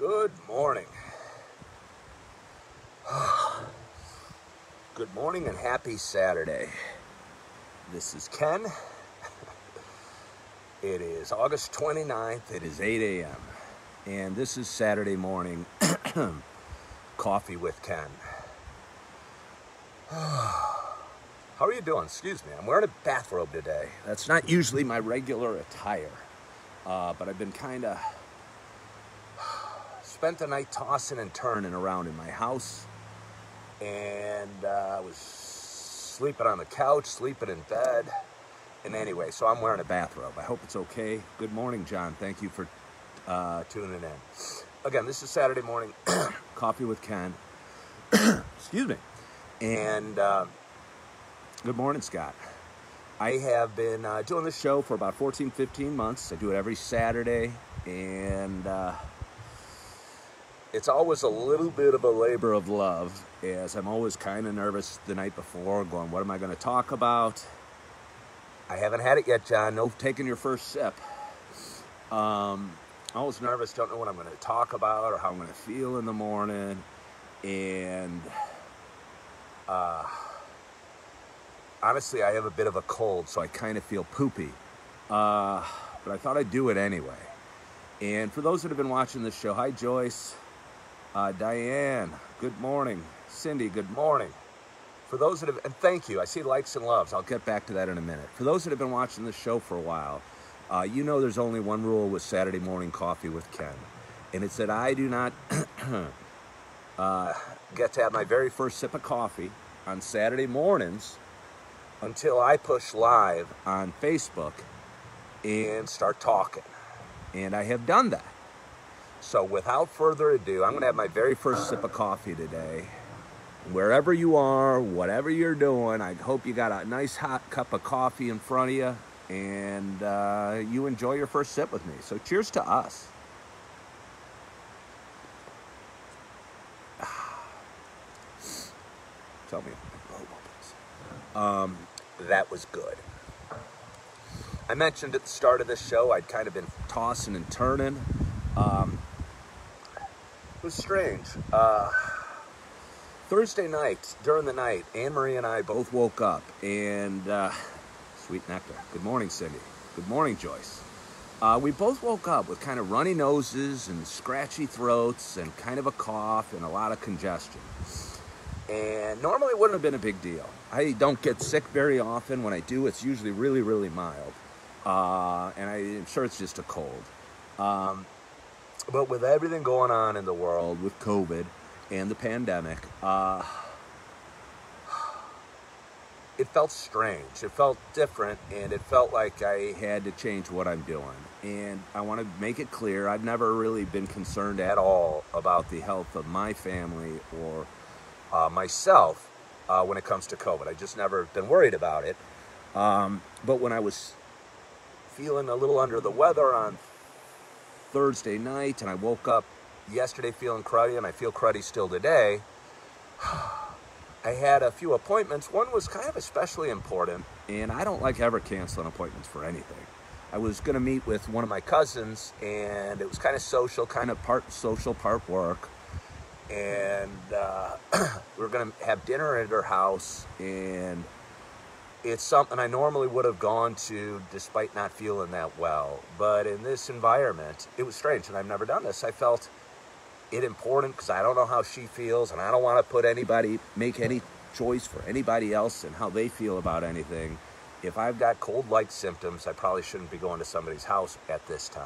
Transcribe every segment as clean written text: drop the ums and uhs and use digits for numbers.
Good morning. Good morning and happy Saturday. This is Ken. It is August 29th. It is 8 a.m. And this is Saturday morning coffee with Ken. How are you doing? Excuse me. I'm wearing a bathrobe today. That's not usually my regular attire. But I've been kind of spent the night tossing and turning around in my house, and I was sleeping on the couch, sleeping in bed, and anyway, so I'm wearing a bathrobe. I hope it's okay. Good morning, John. Thank you for tuning in. Again, this is Saturday morning, coffee with Ken. Excuse me. And good morning, Scott. I have been doing this show for about 14, 15 months. I do it every Saturday, and it's always a little bit of a labor of love, as I'm always kind of nervous the night before, going, what am I going to talk about? I haven't had it yet, John. No taking your first sip. Always nervous, don't know what I'm going to talk about or how I'm going to feel in the morning. And honestly, I have a bit of a cold, so I kind of feel poopy. But I thought I'd do it anyway. And for those that have been watching this show, hi, Joyce. Diane, good morning. Cindy, good morning. For those that have, and thank you, I see likes and loves. I'll get back to that in a minute. For those that have been watching this show for a while, you know there's only one rule with Saturday morning coffee with Ken. And it's that I do not get to have my very first sip of coffee on Saturday mornings until I push live on Facebook and start talking. And I have done that. So without further ado, I'm going to have my very first sip of coffee today. Wherever you are, whatever you're doing, I hope you got a nice hot cup of coffee in front of you, and you enjoy your first sip with me. So cheers to us. Tell me if my robe opens. That was good. I mentioned at the start of this show, I'd kind of been tossing and turning. It was strange. Thursday night, during the night, Anne-Marie and I both woke up, and sweet nectar. Good morning, Cindy. Good morning, Joyce. We both woke up with kind of runny noses and scratchy throats and kind of a cough and a lot of congestion. And normally it wouldn't have been a big deal. I don't get sick very often. When I do, it's usually really, really mild. And I'm sure it's just a cold. But with everything going on in the world with COVID and the pandemic, it felt strange. It felt different, and it felt like I had to change what I'm doing. And I want to make it clear, I've never really been concerned at all about the health of my family or myself when it comes to COVID. I just never been worried about it. But when I was feeling a little under the weather on Thursday night, and I woke up yesterday feeling cruddy, and I feel cruddy still today, I had a few appointments. One was kind of especially important, and I don't like ever canceling appointments for anything. I was going to meet with one of my cousins, and it was kind of social, kind of part social, part work, and we were going to have dinner at her house, and it's something I normally would have gone to despite not feeling that well. But in this environment, it was strange, and I've never done this. I felt it important because I don't know how she feels, and I don't want to make any choice for anybody else and how they feel about anything. If I've got cold-like symptoms, I probably shouldn't be going to somebody's house at this time.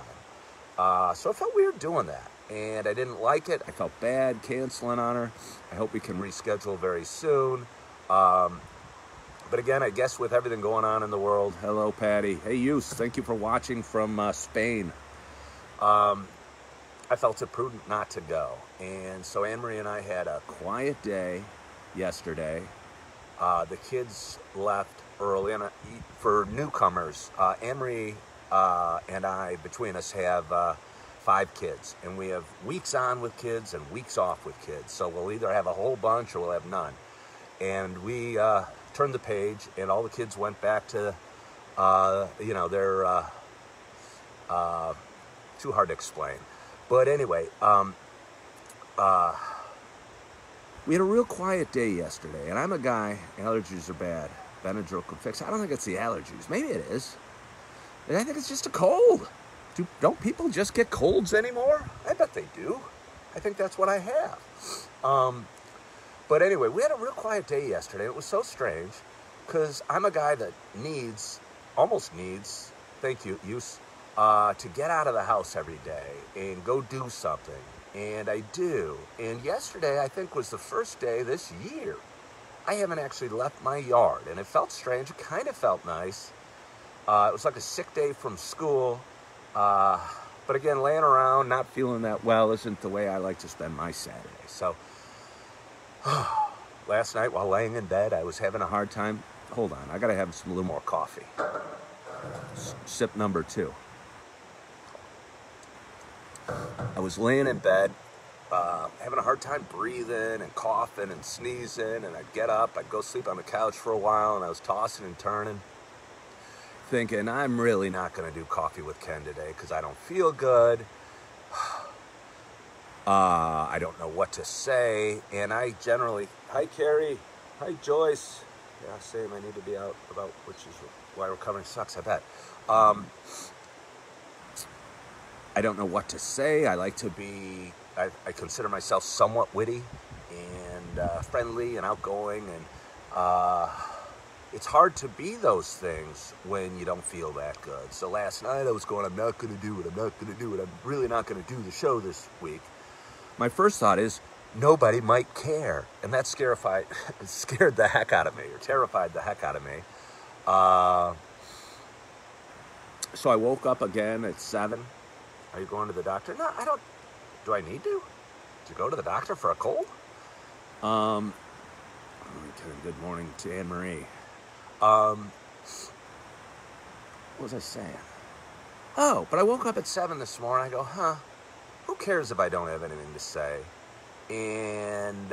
So it felt weird doing that, and I didn't like it. I felt bad canceling on her. I hope we can reschedule very soon. But again, I guess with everything going on in the world, hello, Patty. Hey, Yus, thank you for watching from Spain. I felt it prudent not to go. And so Anne-Marie and I had a quiet day yesterday. The kids left early, and for newcomers, Anne-Marie and I, between us, have 5 kids. And we have weeks on with kids and weeks off with kids. So we'll either have a whole bunch or we'll have none. And we turned the page, and all the kids went back to, their, too hard to explain. But anyway, We had a real quiet day yesterday, and I'm a guy, allergies are bad. Benadryl could fix. I don't think it's the allergies. Maybe it is. I think it's just a cold. Don't people just get colds anymore? I bet they do. I think that's what I have. But anyway, we had a real quiet day yesterday. It was so strange because I'm a guy that almost needs, thank you, to get out of the house every day and go do something. And I do. And yesterday, I think, was the first day this year I haven't actually left my yard. And it felt strange. It kind of felt nice. It was like a sick day from school. But again, laying around, not feeling that well isn't the way I like to spend my Saturday. So last night while laying in bed, I was having a hard time. Hold on, I gotta have a little more coffee. Sip number 2. I was laying in bed, having a hard time breathing and coughing and sneezing, and I'd get up, I'd go sleep on the couch for a while, and I was tossing and turning, thinking, I'm really not going to do Coffee with Ken today because I don't feel good. I don't know what to say, and I generally, hi Carrie, hi Joyce. Yeah, same, I need to be out about, which is why recovering sucks, I bet. I don't know what to say. I like to be, I consider myself somewhat witty and friendly and outgoing, and it's hard to be those things when you don't feel that good. So last night I was going, I'm not going to do it, I'm really not going to do the show this week. My first thought is, nobody might care, and that scared the heck out of me, or terrified the heck out of me. So I woke up again at 7. Are you going to the doctor? No, I don't. Do I need to? To go to the doctor for a cold? Good morning to Anne Marie. What was I saying? Oh, but I woke up at 7 this morning. I go, who cares if I don't have anything to say? And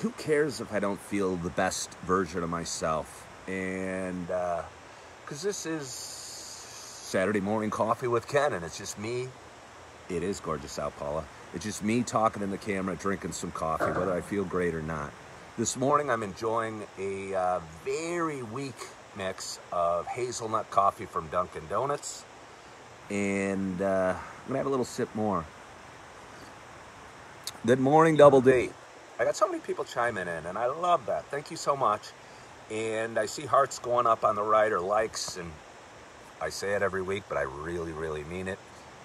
who cares if I don't feel the best version of myself? And because this is Saturday morning coffee with Ken, and it's just me. It is gorgeous out, Paula. It's just me talking in the camera, drinking some coffee, whether I feel great or not. This morning, I'm enjoying a very weak mix of hazelnut coffee from Dunkin' Donuts, and I'm gonna have a little sip more. Good morning, Double D. I got so many people chiming in, and I love that. Thank you so much. And I see hearts going up on the right, or likes, and I say it every week, but I really, really mean it.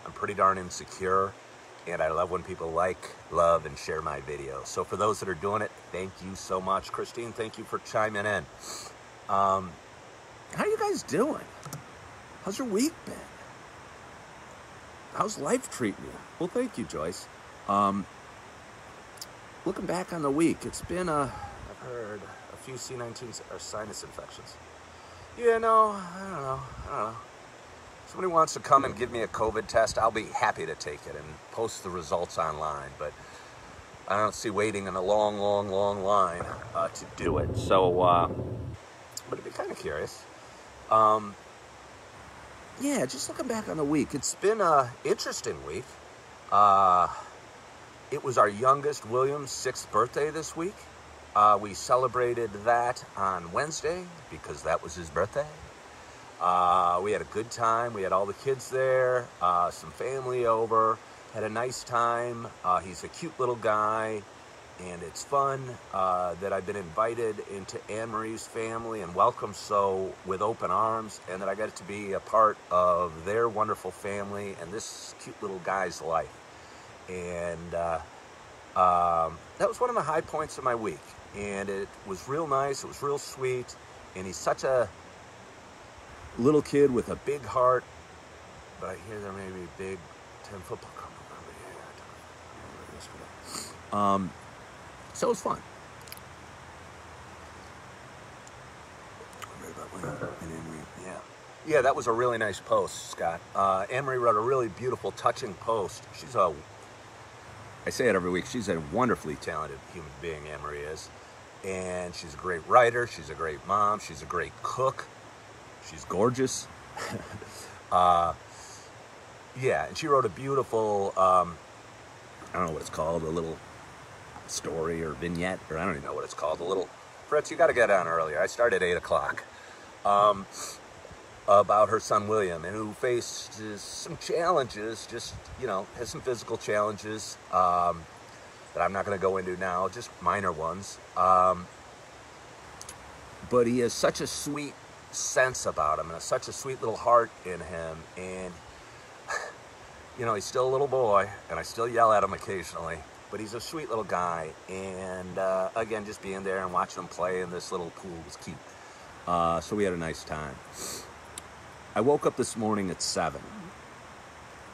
I'm pretty darn insecure, and I love when people like, love, and share my videos. So for those that are doing it, thank you so much. Christine, thank you for chiming in. How are you guys doing? How's your week been? How's life treating you? Well, thank you, Joyce. Looking back on the week, it's been, I've heard a few C19 or sinus infections. Yeah, no, I don't know. Somebody wants to come and give me a COVID test, I'll be happy to take it and post the results online, but I don't see waiting in a long, long, long line to do it. So, but I'd be kind of curious. Yeah, just looking back on the week, it's been an interesting week. It was our youngest, William's 6th birthday this week. We celebrated that on Wednesday because that was his birthday. We had a good time. We had all the kids there, some family over, had a nice time. He's a cute little guy, and it's fun that I've been invited into Anne Marie's family and welcomed so with open arms, and that I got to be a part of their wonderful family and this cute little guy's life. And that was one of the high points of my week, and it was real nice. It was real sweet, and he's such a little kid with a big heart, but I hear there may be big 10-foot puck over here. So it was fun. Yeah, that was a really nice post, Scott. Anne-Marie wrote a really beautiful, touching post. I say it every week, she's a wonderfully talented human being, Anne-Marie is. And she's a great writer, she's a great mom, she's a great cook, she's gorgeous. Yeah, and she wrote a beautiful, I don't know what it's called, a little story or vignette, or I don't even know what it's called, a little, Fritz, you got to get on earlier. I start at 8 o'clock. About her son William, and who faced some challenges, just, you know, has some physical challenges that I'm not going to go into now, just minor ones. But he has such a sweet sense about him, and such a sweet little heart in him, and you know, he's still a little boy, and I still yell at him occasionally, but he's a sweet little guy, and again, just being there and watching him play in this little pool was cute. So we had a nice time. I woke up this morning at 7,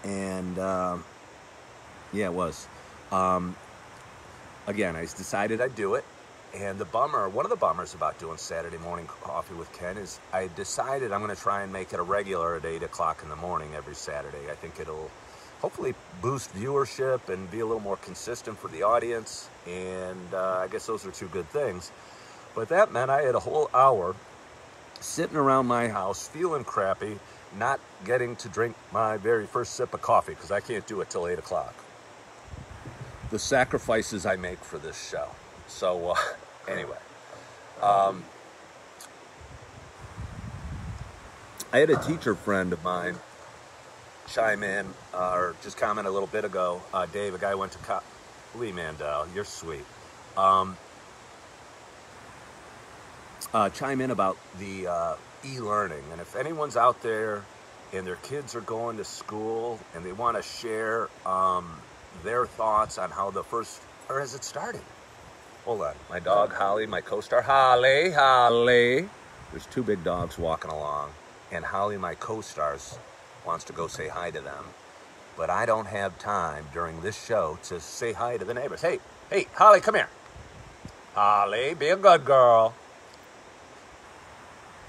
and yeah, it was. Again, I decided I'd do it, and one of the bummers about doing Saturday morning coffee with Ken is I decided I'm going to try and make it a regular at 8 o'clock in the morning every Saturday. I think it'll hopefully boost viewership and be a little more consistent for the audience, and I guess those are two good things. But that meant I had a whole hour sitting around my house feeling crappy, not getting to drink my very first sip of coffee because I can't do it till 8 o'clock. The sacrifices I make for this show. So anyway, I had a teacher friend of mine chime in, or just comment a little bit ago. Dave, a guy went to Lee Mandel, you're sweet. Chime in about the e-learning, and if anyone's out there and their kids are going to school and they want to share their thoughts on how or has it started? Hold on, my dog Holly, my co-star Holly. There's two big dogs walking along, and Holly, my co-stars, wants to go say hi to them, but I don't have time during this show to say hi to the neighbors. Hey, Holly, come here. Holly, be a good girl.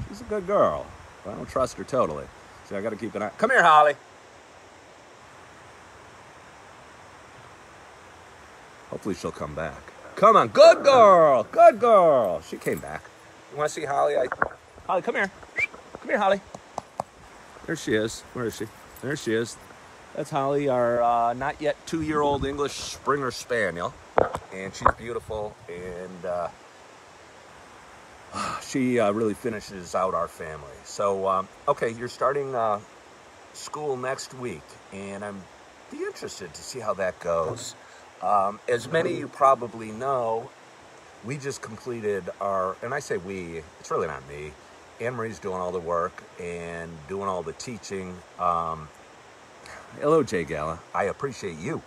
She's a good girl. I don't trust her totally. So I got to keep an eye. Come here, Holly. Hopefully she'll come back. Come on, good girl. Good girl. She came back. You want to see Holly? Holly, come here. Come here, Holly. There she is. Where is she? There she is. That's Holly, our not yet 2-year-old English Springer Spaniel. And she's beautiful, and she really finishes out our family. So, okay, you're starting school next week, and I'm be interested to see how that goes. As many of you probably know, we just completed and I say we, it's really not me. Anne-Marie's doing all the work and doing all the teaching. Hello, Jay Gala. I appreciate you.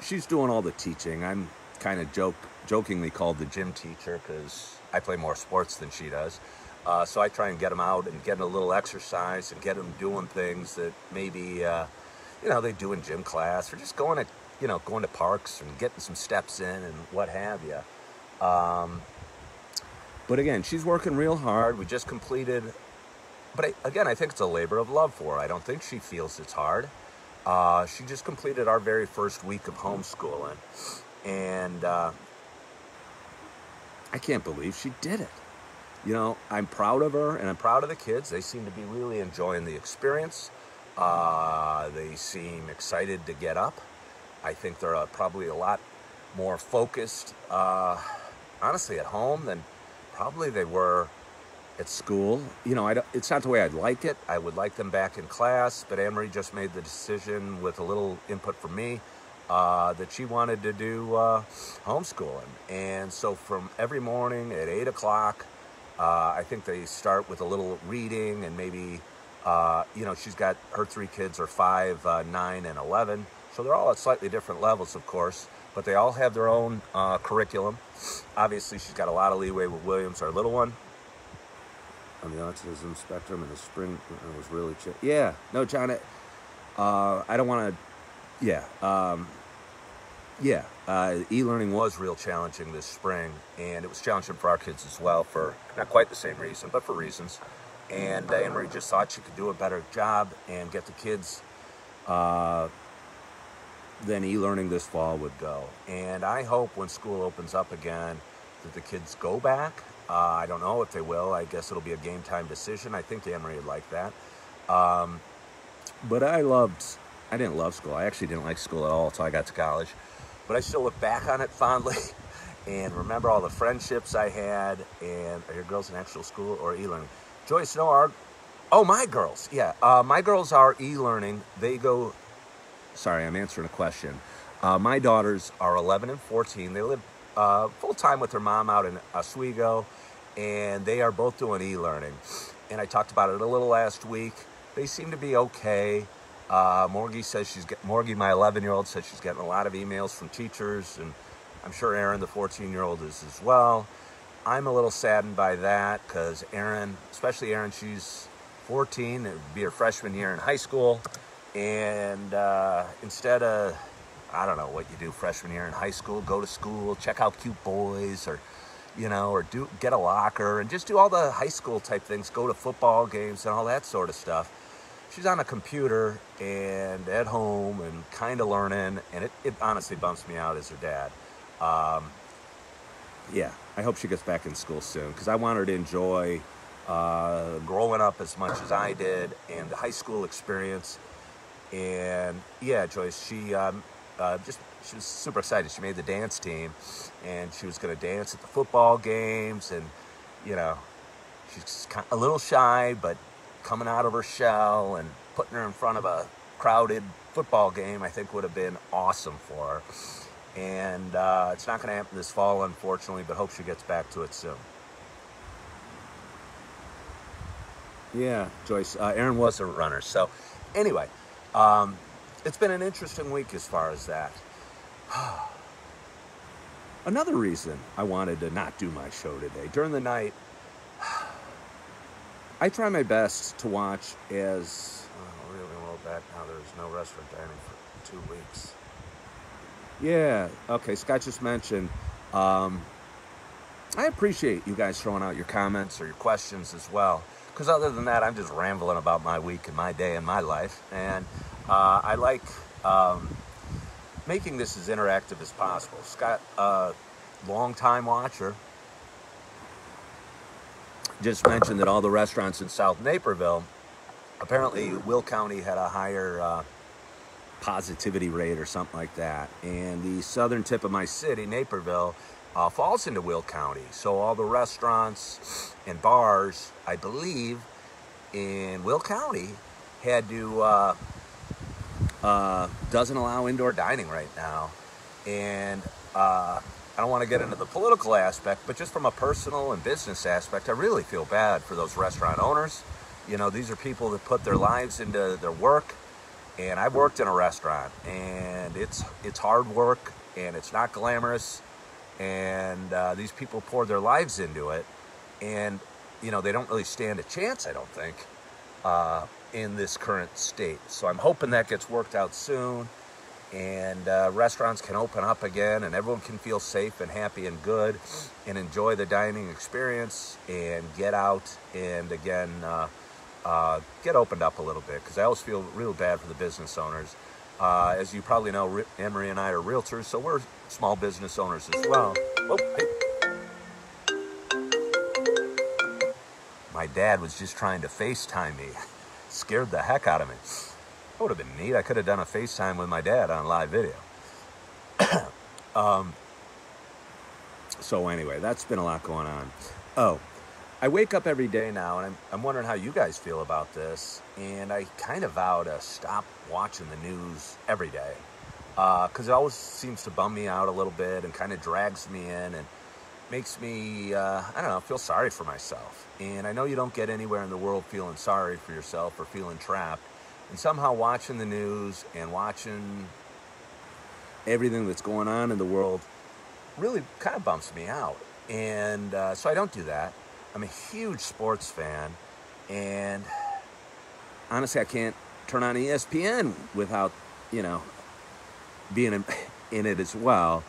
She's doing all the teaching. I'm kind of jokingly called the gym teacher because I play more sports than she does. So I try and get them out and get a little exercise and get them doing things that maybe, they do in gym class, or just going to parks and getting some steps in and what have you. But again, she's working real hard. We just completed, but I think it's a labor of love for her. I don't think she feels it's hard. She just completed our very first week of homeschooling, and I can't believe she did it. I'm proud of her, and I'm proud of the kids. They seem to be really enjoying the experience. They seem excited to get up. I think they're probably a lot more focused, honestly, at home than probably they were at school. It's not the way I'd like it. I would like them back in class, but Anne-Marie just made the decision with a little input from me that she wanted to do homeschooling. And so from every morning at 8 o'clock, I think they start with a little reading, and maybe, she's got her 3 kids are 5, 9, and 11. So they're all at slightly different levels, of course, but they all have their own curriculum. Obviously, she's got a lot of leeway with Williams, our little one, on the autism spectrum. In the spring, it was really chill. Yeah, no, John, I don't want to, e-learning was real challenging this spring, and it was challenging for our kids as well, for not quite the same reason, but for reasons. And Anne-Marie just thought she could do a better job and get the kids than e-learning this fall would go. And I hope when school opens up again that the kids go back. I don't know if they will. I guess it'll be a game time decision. I think Anne-Marie would like that. But I didn't love school. I actually didn't like school at all until I got to college. But I still look back on it fondly and remember all the friendships I had. And are your girls in actual school or e-learning? Joyce, no, oh, my girls. Yeah, my girls are e-learning. They go, sorry, I'm answering a question. My daughters are 11 and 14. They live full-time with their mom out in Oswego, and they are both doing e-learning. And I talked about it a little last week. They seem to be okay. Morgie, my 11-year-old, says she's getting a lot of emails from teachers, and I'm sure Erin, the 14-year-old, is as well. I'm a little saddened by that because Erin, especially Erin, she's 14. It would be her freshman year in high school. And instead of, I don't know what you do freshman year in high school, go to school, check out cute boys, or get a locker and just do all the high school type things, go to football games and all that sort of stuff. She's on a computer and at home and kind of learning, and it honestly bumps me out as her dad. Yeah, I hope she gets back in school soon because I want her to enjoy growing up as much as I did and the high school experience. And yeah, Joyce, she was super excited. She made the dance team, and she was going to dance at the football games. And she's a little shy, but coming out of her shell and putting her in front of a crowded football game, I think would have been awesome for her. And it's not going to happen this fall, unfortunately, but hope she gets back to it soon. Yeah, Joyce, Erin was a runner. So anyway, it's been an interesting week as far as that. Another reason I wanted to not do my show today, during the night, I try my best to watch as, really well back now, there's no restaurant dining for 2 weeks. Yeah, okay, Scott just mentioned, I appreciate you guys throwing out your comments or your questions as well, because other than that, I'm just rambling about my week and my day and my life, and I like making this as interactive as possible. Scott, long-time watcher, just mentioned that all the restaurants in South Naperville, apparently Will County had a higher positivity rate or something like that. And the southern tip of my city, Naperville, falls into Will County. So all the restaurants and bars, I believe, in Will County had to, doesn't allow indoor dining right now. And I don't want to get into the political aspect, but just from a personal and business aspect, I really feel bad for those restaurant owners. These are people that put their lives into their work, and I've worked in a restaurant, and it's hard work, and it's not glamorous, and these people pour their lives into it, and they don't really stand a chance, I don't think, in this current state. So I'm hoping that gets worked out soon, and restaurants can open up again, and everyone can feel safe and happy and good and enjoy the dining experience and get out and again get opened up a little bit, because I always feel real bad for the business owners. As you probably know, Emery and I are realtors, so we're small business owners as well. Oh, hey. My dad was just trying to FaceTime me. Scared the heck out of me. That would have been neat. I could have done a FaceTime with my dad on live video. So anyway, that's been a lot going on. Oh, I wake up every day now, and I'm wondering how you guys feel about this. And I kind of vow to stop watching the news every day, because it always seems to bum me out a little bit and kind of drags me in and makes me, I don't know, feel sorry for myself. And I know you don't get anywhere in the world feeling sorry for yourself or feeling trapped. And somehow watching the news and watching everything that's going on in the world really kind of bumps me out. And so I don't do that. I'm a huge sports fan. And honestly, I can't turn on ESPN without, being in it as well.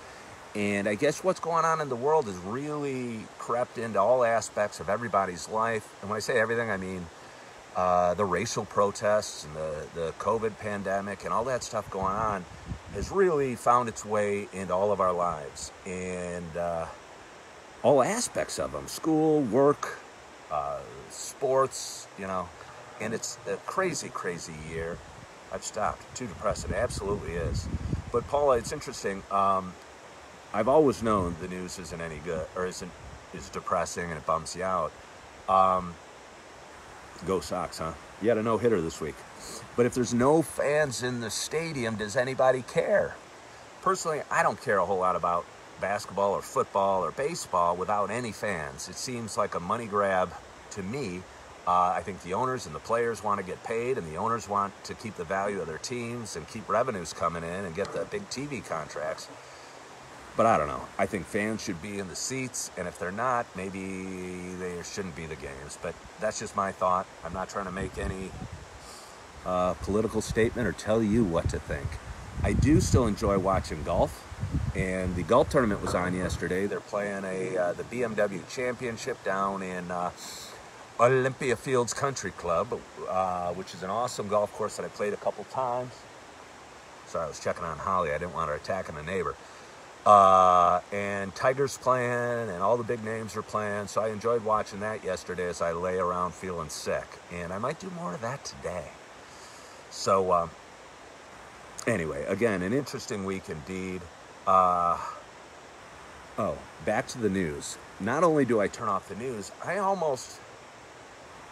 And I guess what's going on in the world has really crept into all aspects of everybody's life. And when I say everything, I mean the racial protests and the COVID pandemic and all that stuff going on has really found its way into all of our lives. And all aspects of them, school, work, sports, and it's a crazy, crazy year. I've stopped. Too depressing. It absolutely is. But Paula, it's interesting. I've always known the news isn't any good, or is depressing, and it bums you out. Go Sox, huh? You had a no-hitter this week. But if there's no fans in the stadium, does anybody care? Personally, I don't care a whole lot about basketball or football or baseball without any fans. It seems like a money grab to me. I think the owners and the players want to get paid, and the owners want to keep the value of their teams and keep revenues coming in and get the big TV contracts. But I don't know. I think fans should be in the seats, and if they're not, maybe there shouldn't be the games. But that's just my thought. I'm not trying to make any political statement or tell you what to think. I do still enjoy watching golf, and the golf tournament was on yesterday. They're playing the BMW Championship down in Olympia Fields Country Club, which is an awesome golf course that I played a couple times. Sorry, I was checking on Holly. I didn't want her attacking a neighbor. And Tiger's playing, and all the big names are playing, so I enjoyed watching that yesterday as I lay around feeling sick, and I might do more of that today. So anyway, again, an interesting week indeed. Back to the news. Not only do I turn off the news,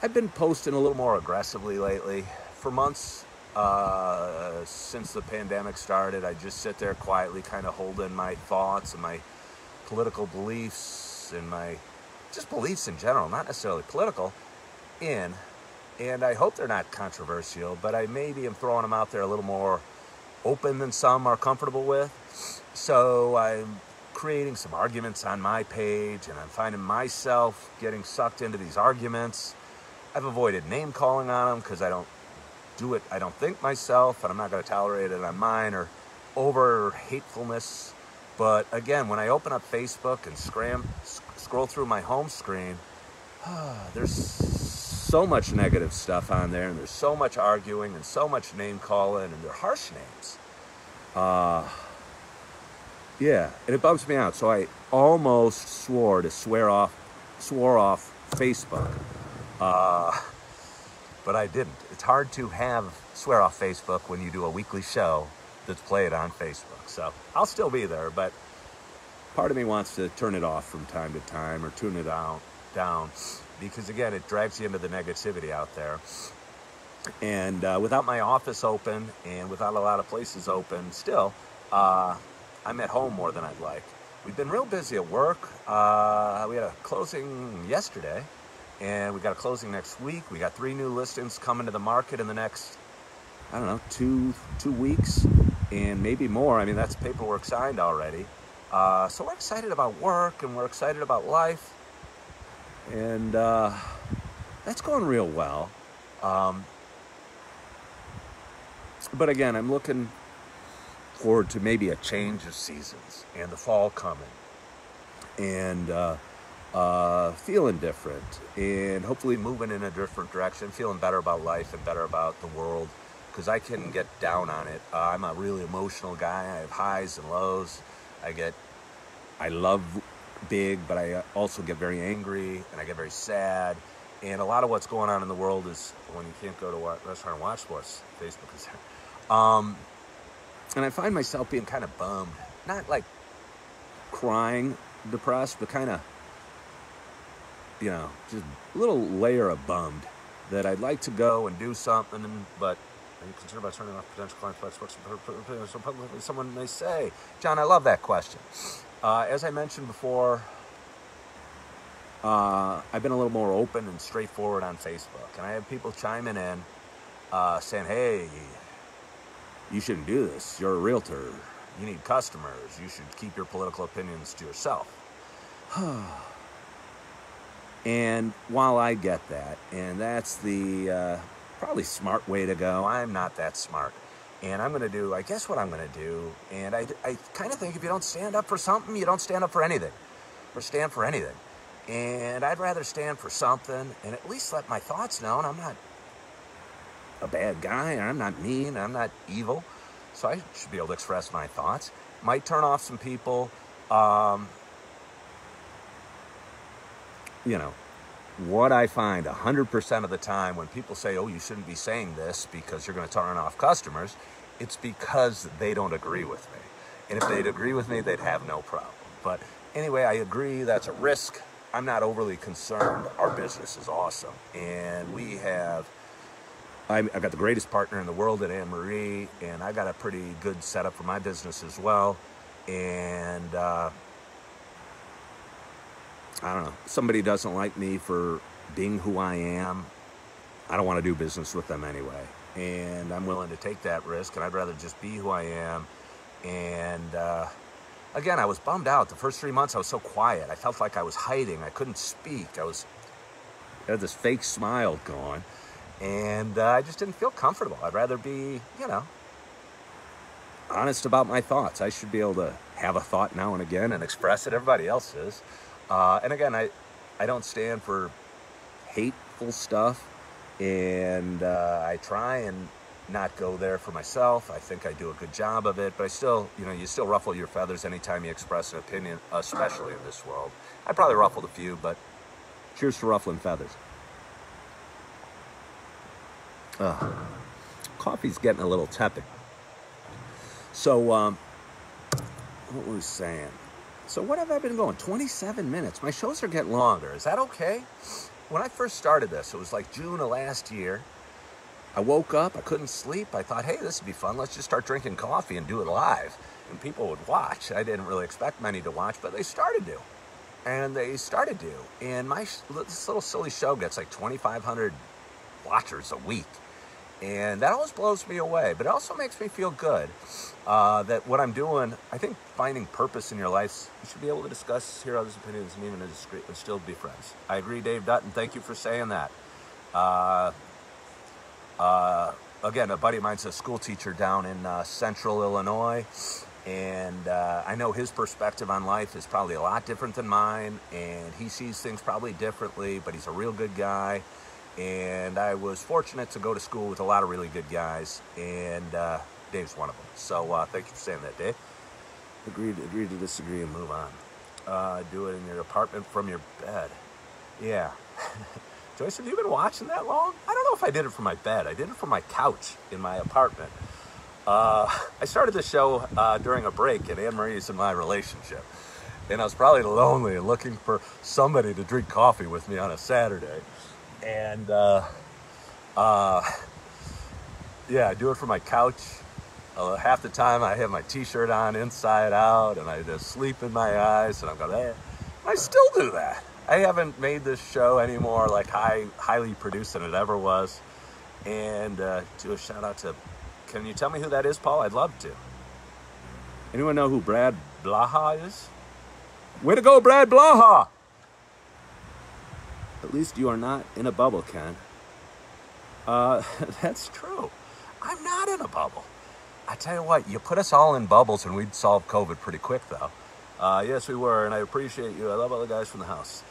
I've been posting a little more aggressively lately. For months since the pandemic started, I just sit there quietly kind of holding my thoughts and my political beliefs and my just beliefs in general, not necessarily political, and I hope they're not controversial, but I maybe am throwing them out there a little more open than some are comfortable with. So I'm creating some arguments on my page, and I'm finding myself getting sucked into these arguments. I've avoided name calling on them because I don't do it, I don't think myself, and I'm not going to tolerate it on mine, or over hatefulness. But again, when I open up Facebook and scroll through my home screen, there's so much negative stuff on there, and there's so much arguing and so much name calling, and they're harsh names. Yeah, and it bums me out. So I almost swore off Facebook. But I didn't. It's hard to swear off Facebook when you do a weekly show that's played on Facebook. So I'll still be there, but part of me wants to turn it off from time to time, or tune it down, because again, it drags you into the negativity out there. And without my office open and without a lot of places open still, I'm at home more than I'd like. We've been real busy at work. We had a closing yesterday, and we got a closing next week. We got 3 new listings coming to the market in the next, I don't know, two weeks, and maybe more. I mean, that's paperwork signed already. So we're excited about work, and we're excited about life, and that's going real well. But again, I'm looking forward to maybe a change of seasons and the fall coming, and feeling different, and hopefully moving in a different direction, feeling better about life and better about the world, because I can get down on it. I'm a really emotional guy. I have highs and lows. I love big, but I also get very angry, and I get very sad. And a lot of what's going on in the world is when you can't go to a restaurant and watch sports. Facebook is there. And I find myself being kind of bummed. Not like crying, depressed, but kind of, just a little layer of bummed that I'd like to go and do something, but are you concerned about turning off potential clients by sports so publicly? Someone may say. John, I love that question. As I mentioned before, I've been a little more open and straightforward on Facebook, and I have people chiming in saying, hey, you shouldn't do this. You're a realtor. You need customers. You should keep your political opinions to yourself. And while I get that, and that's the probably smart way to go, I'm not that smart. And I'm going to do, I guess what I'm going to do, and I kind of think if you don't stand up for something, you don't stand up for anything, or stand for anything. And I'd rather stand for something and at least let my thoughts known. I'm not a bad guy, and I'm not mean, I'm not evil, so I should be able to express my thoughts. Might turn off some people, what I find 100% of the time when people say, oh, you shouldn't be saying this because you're going to turn off customers, it's because they don't agree with me. And if they'd agree with me, they'd have no problem. But anyway, I agree that's a risk. I'm not overly concerned. Our business is awesome. And I've got the greatest partner in the world at Anne-Marie, and I got a pretty good setup for my business as well. And I don't know, somebody doesn't like me for being who I am, I don't want to do business with them anyway. And I'm willing to take that risk, and I'd rather just be who I am. And again, I was bummed out. The first 3 months I was so quiet. I felt like I was hiding. I couldn't speak. I had this fake smile going, and I just didn't feel comfortable. I'd rather be, honest about my thoughts. I should be able to have a thought now and again and express it. Everybody else is. And again, I don't stand for hateful stuff, and I try and not go there for myself. I think I do a good job of it, but I still, you still ruffle your feathers anytime you express an opinion, especially in this world. I probably ruffled a few, but cheers to ruffling feathers. Coffee's getting a little tepid. So, what was I saying? So what have I been going? 27 minutes. My shows are getting longer. Is that okay? When I first started this, it was like June of last year. I woke up, I couldn't sleep. I thought, hey, this would be fun. Let's just start drinking coffee and do it live. And people would watch. I didn't really expect many to watch, but they started to. And this little silly show gets like 2,500 watchers a week. And that always blows me away, but it also makes me feel good that what I'm doing, I think finding purpose in your life, you should be able to discuss, hear others' opinions, and even disagree, and still be friends. I agree, Dave Dutton. Thank you for saying that. Again, a buddy of mine's a school teacher down in central Illinois, and I know his perspective on life is probably a lot different than mine, and he sees things probably differently, but he's a real good guy. And I was fortunate to go to school with a lot of really good guys, and Dave's one of them. So thank you for saying that, Dave. Agree to disagree and move on. Do it in your apartment from your bed. Yeah. Joyce, have you been watching that long? I don't know if I did it from my bed. I did it from my couch in my apartment. I started the show during a break, and Anne-Marie's in my relationship. And I was probably lonely and looking for somebody to drink coffee with me on a Saturday. And, yeah, I do it from my couch. Half the time I have my t-shirt on inside out, and I just sleep in my eyes, and I'm going, eh. I still do that. I haven't made this show any more like highly produced than it ever was. And do a shout out to, can you tell me who that is, Paul? I'd love to. Anyone know who Brad Blaha is? Way to go, Brad Blaha! At least you are not in a bubble, Ken. That's true. I'm not in a bubble. I tell you what, you put us all in bubbles and we'd solve COVID pretty quick, though. Yes, we were, and I appreciate you. I love all the guys from the house.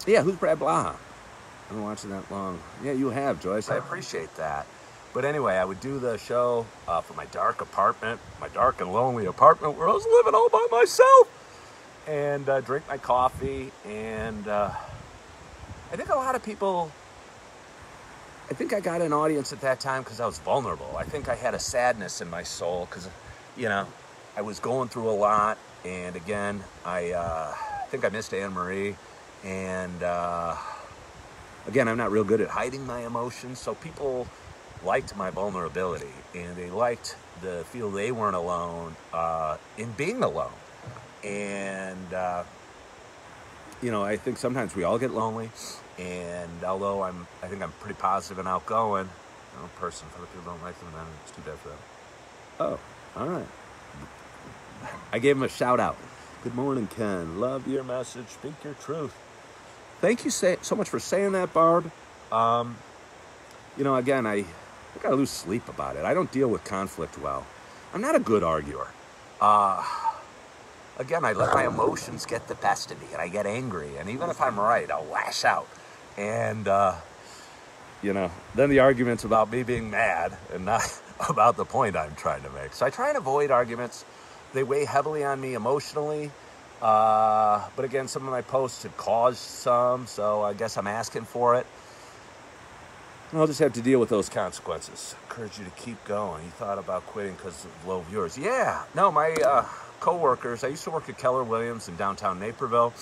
Yeah, who's Brad Blaha? I've been watching that long. Yeah, you have, Joyce. I appreciate that. But anyway, I would do the show from my dark apartment, my dark and lonely apartment where I was living all by myself. And drink my coffee, and I think a lot of people, I think I got an audience at that time because I was vulnerable. I think I had a sadness in my soul because, I was going through a lot, and again, I think I missed Anne-Marie, and again, I'm not real good at hiding my emotions, so people liked my vulnerability, and they liked to feel they weren't alone in being alone. And, I think sometimes we all get lonely, and although I think I'm pretty positive and outgoing, person, if other people don't like them, then it's too bad for them. Oh, all right. I gave him a shout out. Good morning, Ken. Love your message. Speak your truth. Thank you so much for saying that, Barb. Again, I gotta lose sleep about it. I don't deal with conflict well. I'm not a good arguer. Again, I let my emotions get the best of me, and I get angry, and even if I'm right, I'll lash out. And, then the argument's about me being mad and not about the point I'm trying to make. So I try and avoid arguments. They weigh heavily on me emotionally, But again, some of my posts have caused some, so I guess I'm asking for it. And I'll just have to deal with those consequences. I encourage you to keep going. You thought about quitting because of low viewers. Yeah, no, my co-workers, I used to work at Keller Williams in downtown Naperville.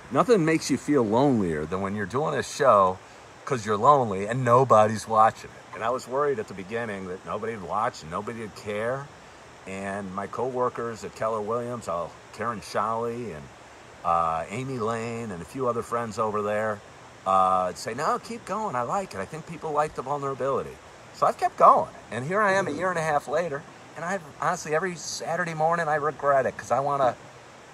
Nothing makes you feel lonelier than when you're doing a show because you're lonely and nobody's watching it. And I was worried at the beginning that nobody would watch and nobody would care. And my co-workers at Keller Williams, Karen Shawley and Amy Lane and a few other friends over there, say, no, keep going. I like it. I think people like the vulnerability. So I've kept going. And here I am a year and a half later. And I've honestly, every Saturday morning, I regret it because I want to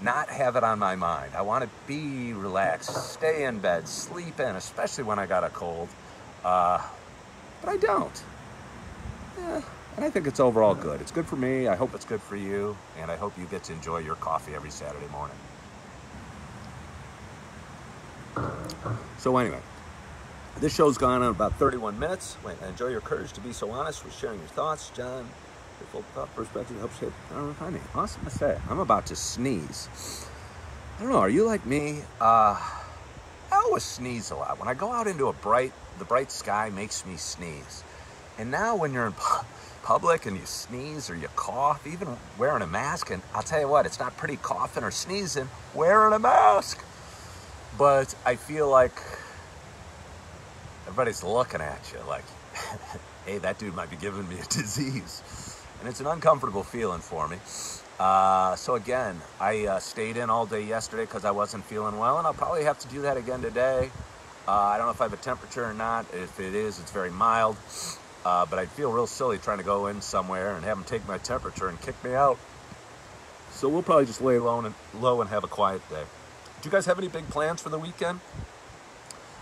not have it on my mind. I want to be relaxed, stay in bed, sleep in, especially when I got a cold. But I don't. And I think it's overall good. It's good for me. I hope it's good for you. And I hope you get to enjoy your coffee every Saturday morning. So anyway, this show's gone on about 31 minutes. Wait, I enjoy your courage to be so honest with sharing your thoughts, John. Your full thought perspective helps shape our finding. Awesome to say. I'm about to sneeze. I don't know, are you like me? I always sneeze a lot. When I go out into the bright sky makes me sneeze. And now when you're in public and you sneeze or you cough, even wearing a mask, and I'll tell you what, it's not pretty coughing or sneezing wearing a mask. But I feel like everybody's looking at you like, hey, that dude might be giving me a disease. And it's an uncomfortable feeling for me. So again, I stayed in all day yesterday because I wasn't feeling well, and I'll probably have to do that again today. I don't know if I have a temperature or not. If it is, it's very mild. But I'd feel real silly trying to go in somewhere and have them take my temperature and kick me out. So we'll probably just lay low and have a quiet day. Do you guys have any big plans for the weekend?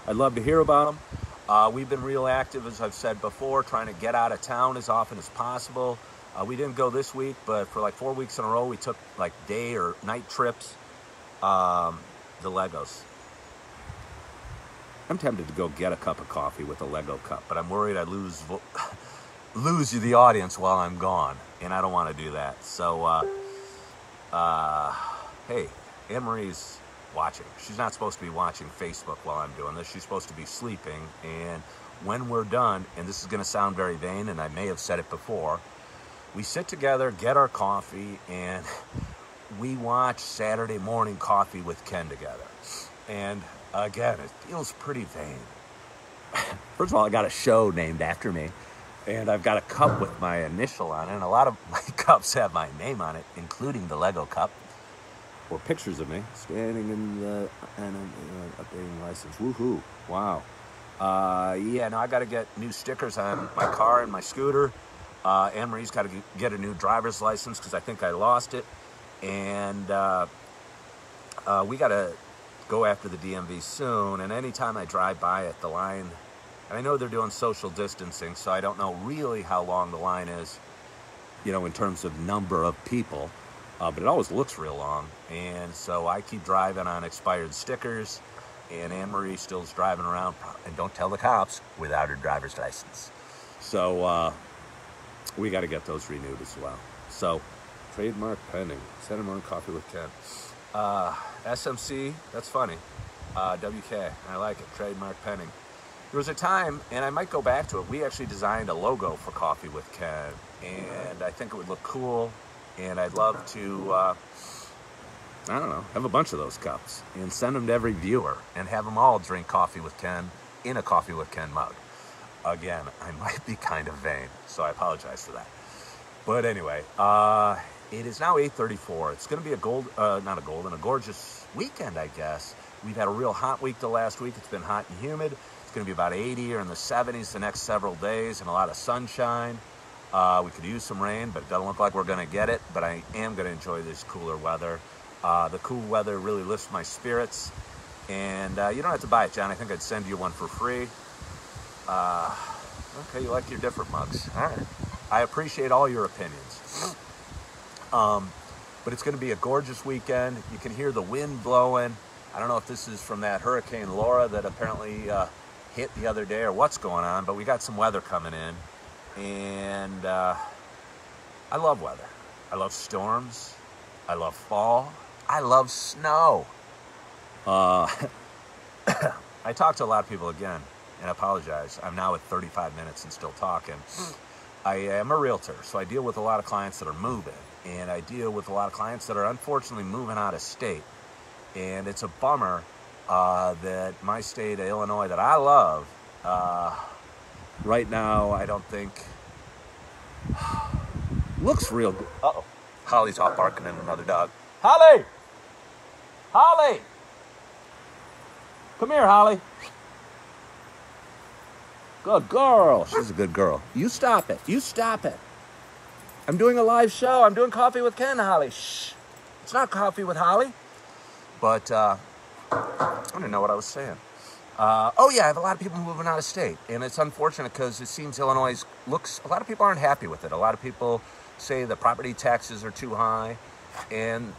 I'd love to hear about them. We've been real active, as I've said before, trying to get out of town as often as possible. We didn't go this week, but for like 4 weeks in a row, we took like day or night trips. The Legos. I'm tempted to go get a cup of coffee with a Lego cup, but I'm worried I'd lose you, the audience, while I'm gone, and I don't want to do that. So, hey, Anne-Marie's watching. She's not supposed to be watching Facebook while I'm doing this. She's supposed to be sleeping, and when we're done, and this is going to sound very vain, and I may have said it before, we sit together, get our coffee, and we watch Saturday Morning Coffee with Ken together. And again, it feels pretty vain. First of all, I got a show named after me, and I've got a cup with my initial on it, and a lot of my cups have my name on it, including the Lego cup, or pictures of me standing in the updating license. Woohoo! Wow. Yeah, no, I got to get new stickers on my car and my scooter. Anne-Marie's got to get a new driver's license because I think I lost it, and we got to go after the DMV soon. And anytime I drive by at the line, and I know they're doing social distancing, so I don't know really how long the line is, you know, in terms of number of people, but it always looks real long. And so I keep driving on expired stickers, and Anne-Marie still's driving around, and don't tell the cops, without her driver's license. So we got to get those renewed as well. So trademark pending. Saturday Morning Coffee with Ken. SMC, that's funny. WK, I like it. Trademark pending. There was a time, and I might go back to it, we actually designed a logo for Coffee with Ken, and I think it would look cool, and I'd love to, I don't know, have a bunch of those cups and send them to every viewer and have them all drink Coffee with Ken in a Coffee with Ken mug. Again, I might be kind of vain, so I apologize for that. But anyway, it is now 8:34. It's going to be a gorgeous weekend, I guess. We've had a real hot week the last week. It's been hot and humid. It's going to be about 80 or in the 70s the next several days, and a lot of sunshine. We could use some rain, but it doesn't look like we're going to get it. But I am going to enjoy this cooler weather. The cool weather really lifts my spirits. And you don't have to buy it, John. I think I'd send you one for free. Okay, you like your different mugs. All right. I appreciate all your opinions. But it's going to be a gorgeous weekend. You can hear the wind blowing. I don't know if this is from that Hurricane Laura that apparently hit the other day or what's going on, but we got some weather coming in. And I love weather. I love storms. I love fall. I love snow. Uh, I talk to a lot of people again, and I apologize. I'm now at 35 minutes and still talking. I am a realtor, so I deal with a lot of clients that are moving, and I deal with a lot of clients that are unfortunately moving out of state. And it's a bummer that my state of Illinois that I love, right now I don't think looks real good. Uh-oh. Holly's off barking at another dog. Holly! Holly! Come here, Holly. Good girl. She's a good girl. You stop it. You stop it. I'm doing a live show. I'm doing Coffee with Ken, Holly. Shh. It's not Coffee with Holly. But, I don't know what I was saying. Oh, yeah, I have a lot of people moving out of state. And it's unfortunate because it seems Illinois looks, a lot of people aren't happy with it. A lot of people say the property taxes are too high. And,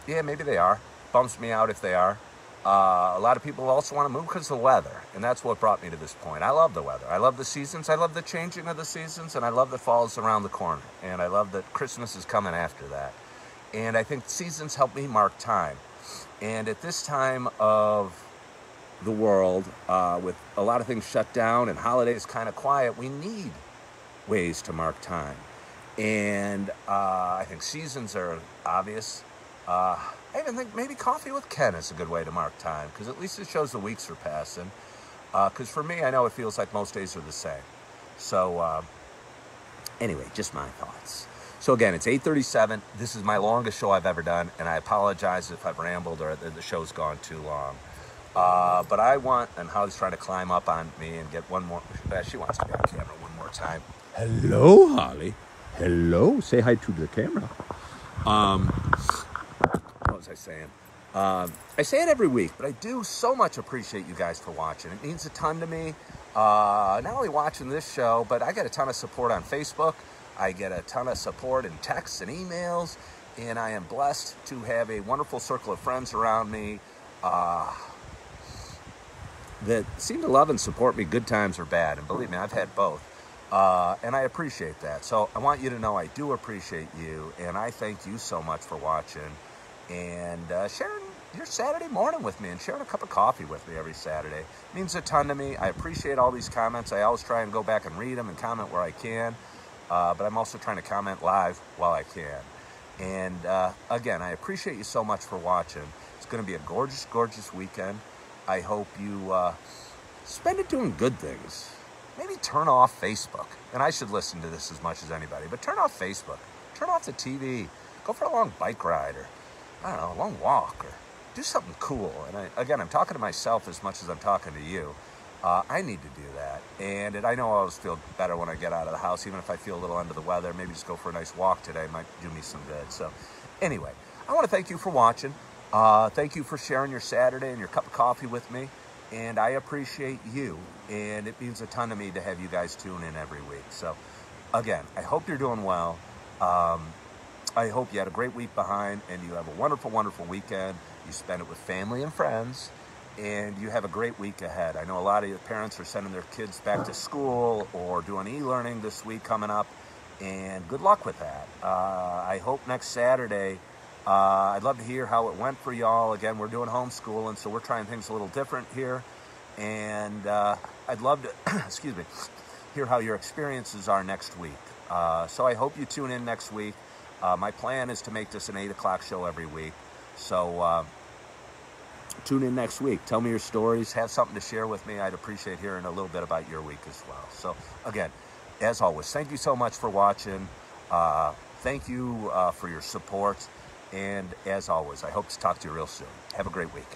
yeah, maybe they are. Bumps me out if they are. A lot of people also want to move because of the weather. And that's what brought me to this point. I love the weather. I love the seasons. I love the changing of the seasons. And I love that fall's around the corner. And I love that Christmas is coming after that. And I think seasons help me mark time. And at this time of the world, with a lot of things shut down and holidays kind of quiet, we need ways to mark time. And I think seasons are obvious. I even think maybe Coffee with Ken is a good way to mark time, because at least it shows the weeks are passing. Because for me, I know it feels like most days are the same. So anyway, just my thoughts. So again, it's 8:37. This is my longest show I've ever done, and I apologize if I've rambled or the show's gone too long. But I want, and Holly's trying to climb up on me and get one more, she wants to be on camera one more time. Hello, Holly. Hello. Say hi to the camera. What was I saying? I say it every week, but I do so much appreciate you guys for watching. It means a ton to me. Not only watching this show, but I get a ton of support on Facebook. I get a ton of support in texts and emails, and I am blessed to have a wonderful circle of friends around me that seem to love and support me, good times or bad. And believe me, I've had both. And I appreciate that. So I want you to know I do appreciate you, and I thank you so much for watching and sharing your Saturday morning with me and sharing a cup of coffee with me every Saturday. It means a ton to me. I appreciate all these comments. I always try and go back and read them and comment where I can. But I'm also trying to comment live while I can. And again, I appreciate you so much for watching. It's going to be a gorgeous, gorgeous weekend. I hope you spend it doing good things. Maybe turn off Facebook. And I should listen to this as much as anybody. But turn off Facebook. Turn off the TV. Go for a long bike ride or, I don't know, a long walk. Or do something cool. And again, I'm talking to myself as much as I'm talking to you. I need to do that. And I know I always feel better when I get out of the house, even if I feel a little under the weather. Maybe just go for a nice walk today might do me some good. So anyway, I want to thank you for watching. Thank you for sharing your Saturday and your cup of coffee with me. And I appreciate you. And it means a ton to me to have you guys tune in every week. So again, I hope you're doing well. I hope you had a great week behind and you have a wonderful, wonderful weekend. You spend it with family and friends. And you have a great week ahead. I know a lot of your parents are sending their kids back to school or doing e-learning this week coming up. And good luck with that. I hope next Saturday, I'd love to hear how it went for y'all. Again, we're doing homeschooling, so we're trying things a little different here. And I'd love to, excuse me, hear how your experiences are next week. So I hope you tune in next week. My plan is to make this an 8 o'clock show every week. So tune in next week. Tell me your stories. Have something to share with me. I'd appreciate hearing a little bit about your week as well. So again, as always, thank you so much for watching. Thank you for your support. And as always, I hope to talk to you real soon. Have a great week.